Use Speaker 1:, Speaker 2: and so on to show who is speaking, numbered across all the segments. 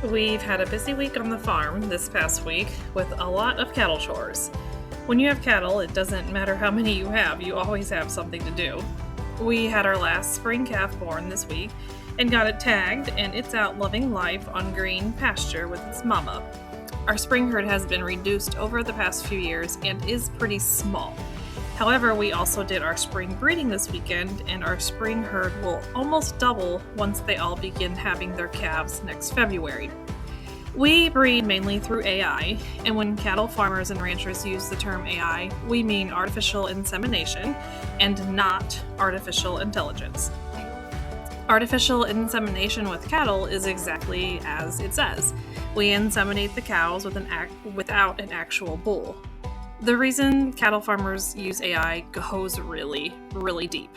Speaker 1: We've had a busy week on the farm this past week with a lot of cattle chores. When you have cattle, it doesn't matter how many you always have something to do. We had our last spring calf born this week and got it tagged, and it's out loving life on green pasture with its mama. Our spring herd has been reduced over the past few years and is pretty small. However, we also did our spring breeding this weekend, and our spring herd will almost double once they all begin having their calves next February. We breed mainly through AI, and when cattle farmers and ranchers use the term AI, we mean artificial insemination and not artificial intelligence. Artificial insemination with cattle is exactly as it says. We inseminate the cows without an actual bull. The reason cattle farmers use AI goes really, really deep.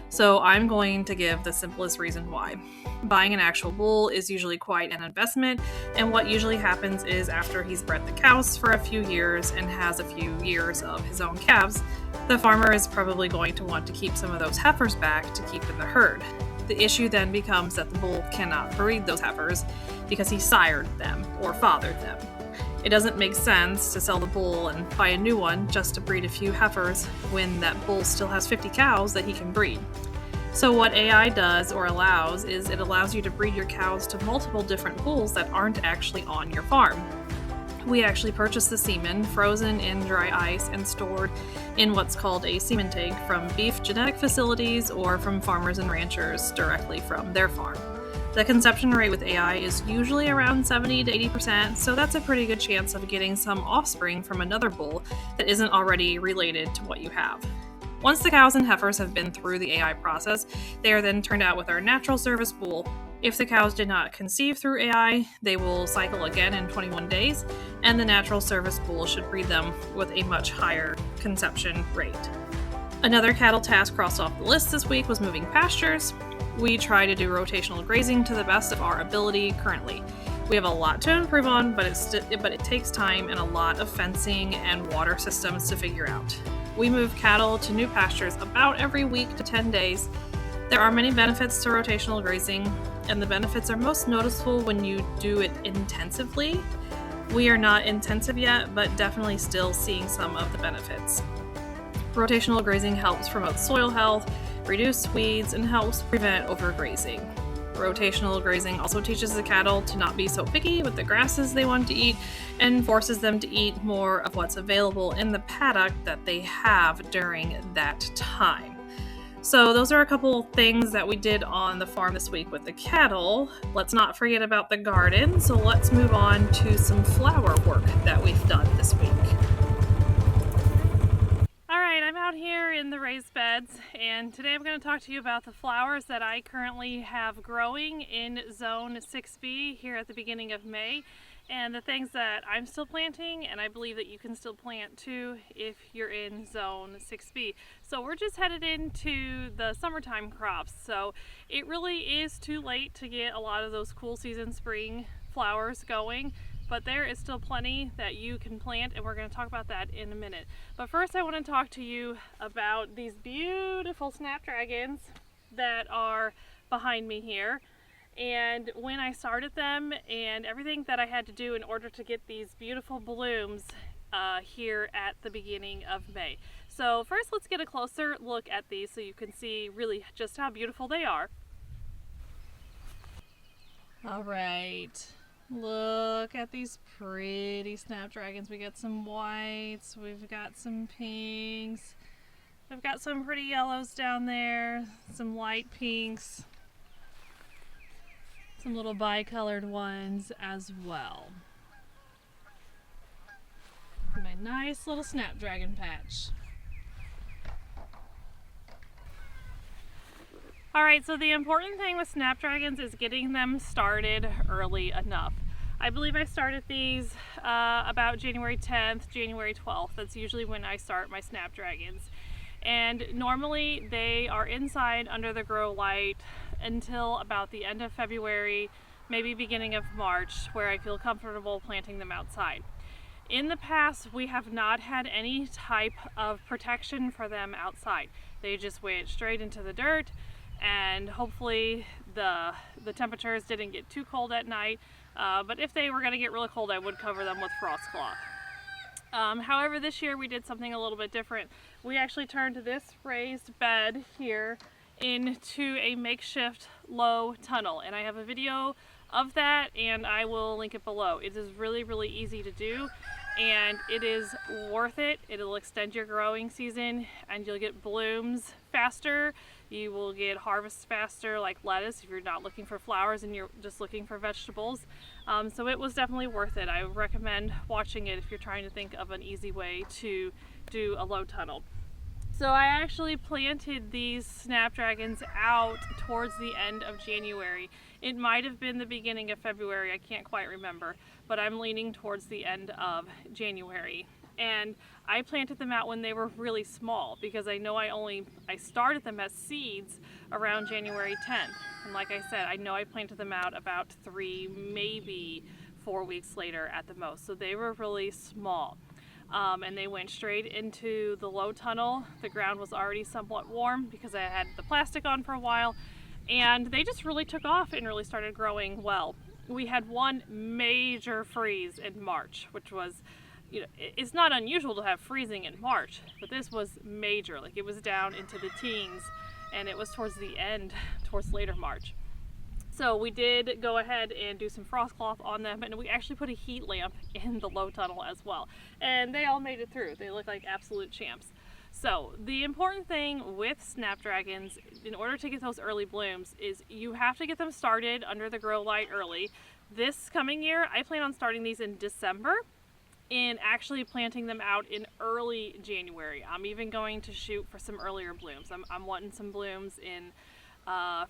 Speaker 1: So I'm going to give the simplest reason why. Buying an actual bull is usually quite an investment, and what usually happens is after he's bred the cows for a few years and has a few years of his own calves, the farmer is probably going to want to keep some of those heifers back to keep in the herd. The issue then becomes that the bull cannot breed those heifers because he sired them or fathered them. It doesn't make sense to sell the bull and buy a new one just to breed a few heifers when that bull still has 50 cows that he can breed. So what AI does or allows is it allows you to breed your cows to multiple different bulls that aren't actually on your farm. We actually purchase the semen frozen in dry ice and stored in what's called a semen tank from beef genetic facilities or from farmers and ranchers directly from their farm. The conception rate with AI is usually around 70 to 80%, so that's a pretty good chance of getting some offspring from another bull that isn't already related to what you have. Once the cows and heifers have been through the AI process, they are then turned out with our natural service bull. If the cows did not conceive through AI, they will cycle again in 21 days, and the natural service bull should breed them with a much higher conception rate. Another cattle task crossed off the list this week was moving pastures. We try to do rotational grazing to the best of our ability currently. We have a lot to improve on, but it takes time and a lot of fencing and water systems to figure out. We move cattle to new pastures about every week to 10 days. There are many benefits to rotational grazing, and the benefits are most noticeable when you do it intensively. We are not intensive yet, but definitely still seeing some of the benefits. Rotational grazing helps promote soil health, reduce weeds, and helps prevent overgrazing. Rotational grazing also teaches the cattle to not be so picky with the grasses they want to eat and forces them to eat more of what's available in the paddock that they have during that time. So those are a couple things that we did on the farm this week with the cattle. Let's not forget about the garden, so let's move on to some flower work that we've done this week. Alright, I'm out here in the raised beds, and today I'm going to talk to you about the flowers that I currently have growing in Zone 6B here at the beginning of May, and the things that I'm still planting, and I believe that you can still plant too if you're in Zone 6B. So we're just headed into the summertime crops, so it really is too late to get a lot of those cool season spring flowers going. But there is still plenty that you can plant, and we're going to talk about that in a minute. But first I want to talk to you about these beautiful snapdragons that are behind me here. And when I started them and everything that I had to do in order to get these beautiful blooms here at the beginning of May. So first let's get a closer look at these so you can see really just how beautiful they are. All right. Look at these pretty snapdragons. We got some whites, we've got some pinks, we've got some pretty yellows down there, some light pinks, some little bicolored ones as well. My nice little snapdragon patch. Alright, so the important thing with snapdragons is getting them started early enough. I believe I started these about January 10th, January 12th. That's usually when I start my snapdragons. And normally they are inside under the grow light until about the end of February, maybe beginning of March, where I feel comfortable planting them outside. In the past, we have not had any type of protection for them outside. They just went straight into the dirt, and hopefully the temperatures didn't get too cold at night. But if they were going to get really cold, I would cover them with frost cloth. However, this year we did something a little bit different. We actually turned this raised bed here into a makeshift low tunnel, and I have a video of that and I will link it below. It is really, really easy to do and it is worth it. It'll extend your growing season and you'll get blooms faster. You will get harvests faster, like lettuce, if you're not looking for flowers and you're just looking for vegetables. So it was definitely worth it. I recommend watching it if you're trying to think of an easy way to do a low tunnel. So I actually planted these snapdragons out towards the end of January. It might have been the beginning of February, I can't quite remember, but I'm leaning towards the end of January. And I planted them out when they were really small because I know I started them as seeds around January 10th. And like I said, I know I planted them out about 3, maybe 4 weeks later at the most. So they were really small. And they went straight into the low tunnel. The ground was already somewhat warm because I had the plastic on for a while, and they just really took off and really started growing well. We had one major freeze in March, which was, it's not unusual to have freezing in March, but this was major. Like, it was down into the teens, and it was towards the end, towards later March. So we did go ahead and do some frost cloth on them, and we actually put a heat lamp in the low tunnel as well. And they all made it through. They look like absolute champs. So the important thing with snapdragons, in order to get those early blooms, is you have to get them started under the grow light early. This coming year, I plan on starting these in December and actually planting them out in early January. I'm even going to shoot for some earlier blooms. I'm wanting some blooms in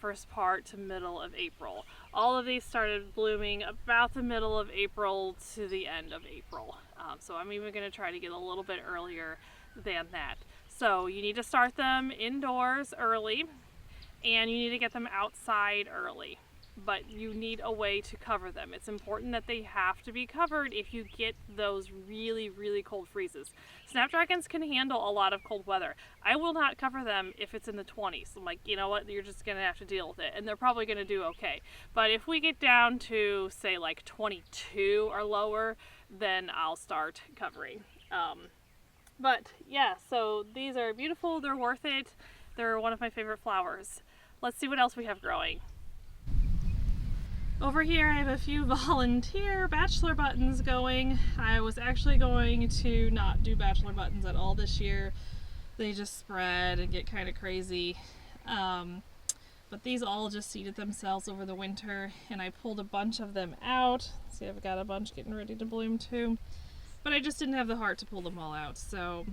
Speaker 1: first part to middle of April. All of these started blooming about the middle of April to the end of April. So I'm even going to try to get a little bit earlier than that. So you need to start them indoors early and you need to get them outside early. But you need a way to cover them. It's important that they have to be covered if you get those really, really cold freezes. Snapdragons can handle a lot of cold weather. I will not cover them if it's in the 20s. I'm like, you know what, you're just gonna have to deal with it, and they're probably gonna do okay. But if we get down to, say, like 22 or lower, then I'll start covering. But yeah, so these are beautiful, they're worth it. They're one of my favorite flowers. Let's see what else we have growing. Over here I have a few volunteer bachelor buttons going. I was actually going to not do bachelor buttons at all this year. They just spread and get kind of crazy. But these all just seeded themselves over the winter, and I pulled a bunch of them out. See, I've got a bunch getting ready to bloom too. But I just didn't have the heart to pull them all out. So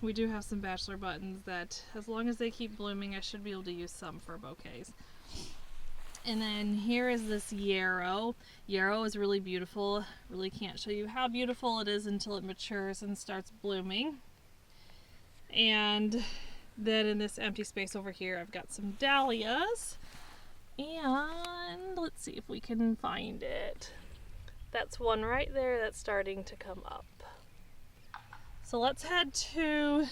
Speaker 1: we do have some bachelor buttons that, as long as they keep blooming, I should be able to use some for bouquets. And then here is this yarrow. Yarrow is really beautiful. Really can't show you how beautiful it is until it matures and starts blooming. And then in this empty space over here, I've got some dahlias. And let's see if we can find it. That's one right there that's starting to come up. So let's head to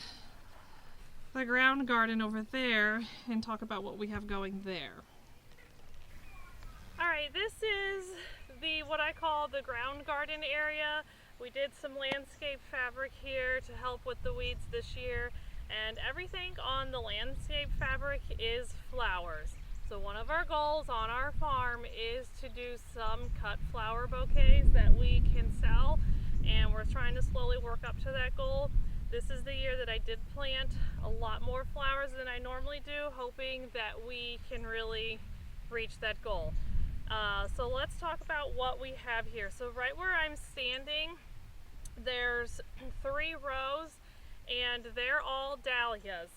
Speaker 1: the ground garden over there and talk about what we have going there. Alright, this is what I call the ground garden area. We did some landscape fabric here to help with the weeds this year, and everything on the landscape fabric is flowers. So one of our goals on our farm is to do some cut flower bouquets that we can sell, and we're trying to slowly work up to that goal. This is the year that I did plant a lot more flowers than I normally do, hoping that we can really reach that goal. So let's talk about what we have here. So right where I'm standing, there's 3 rows, and they're all dahlias.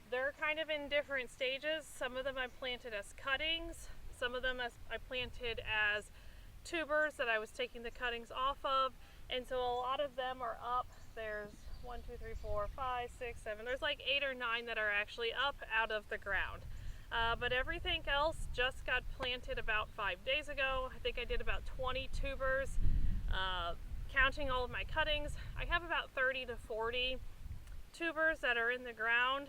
Speaker 1: They're kind of in different stages. Some of them I planted as cuttings, some of them I planted as tubers that I was taking the cuttings off of, and so a lot of them are up. There's 1, 2, 3, 4, 5, 6, 7. There's like 8 or 9 that are actually up out of the ground. But everything else just got planted about 5 days ago. I think I did about 20 tubers, counting all of my cuttings. I have about 30 to 40 tubers that are in the ground.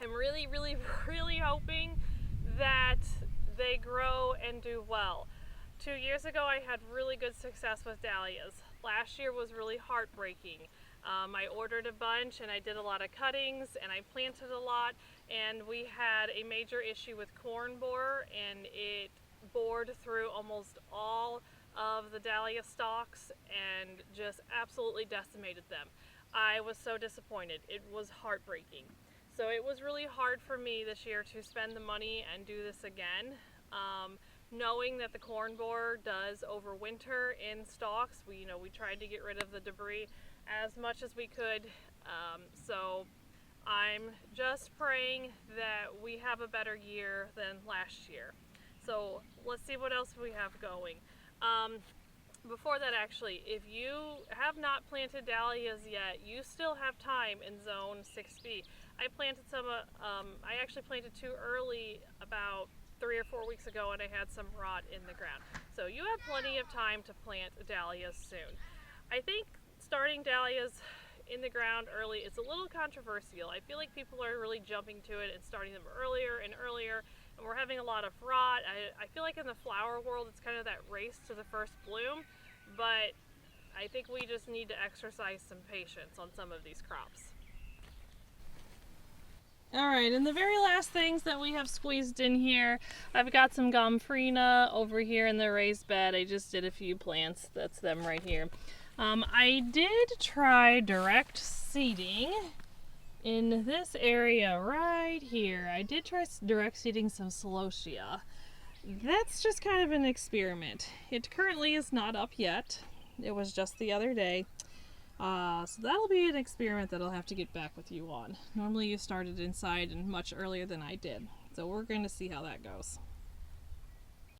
Speaker 1: I'm really, really, really hoping that they grow and do well. 2 years ago I had really good success with dahlias. Last year was really heartbreaking. I ordered a bunch and I did a lot of cuttings and I planted a lot, and we had a major issue with corn borer, and it bored through almost all of the dahlia stalks and just absolutely decimated them. I was so disappointed. It was heartbreaking. So it was really hard for me this year to spend the money and do this again. Knowing that the corn borer does overwinter in stalks, we tried to get rid of the debris as much as we could. So I'm just praying that we have a better year than last year. So let's see what else we have going. Before that, actually, if you have not planted dahlias yet, you still have time in zone 6B. I planted some, I actually planted too early about 3 or 4 weeks ago, and I had some rot in the ground. So you have plenty of time to plant dahlias soon. I think starting dahlias in the ground early is a little controversial. I feel like people are really jumping to it and starting them earlier and earlier, and we're having a lot of rot. I feel like in the flower world it's kind of that race to the first bloom, but I think we just need to exercise some patience on some of these crops. Alright, and the very last things that we have squeezed in here, I've got some gomphrena over here in the raised bed. I just did a few plants. That's them right here. I did try direct seeding in this area right here. I did try direct seeding some celosia. That's just kind of an experiment. It currently is not up yet. It was just the other day. So that'll be an experiment that I'll have to get back with you on. Normally you started inside and much earlier than I did. So we're going to see how that goes.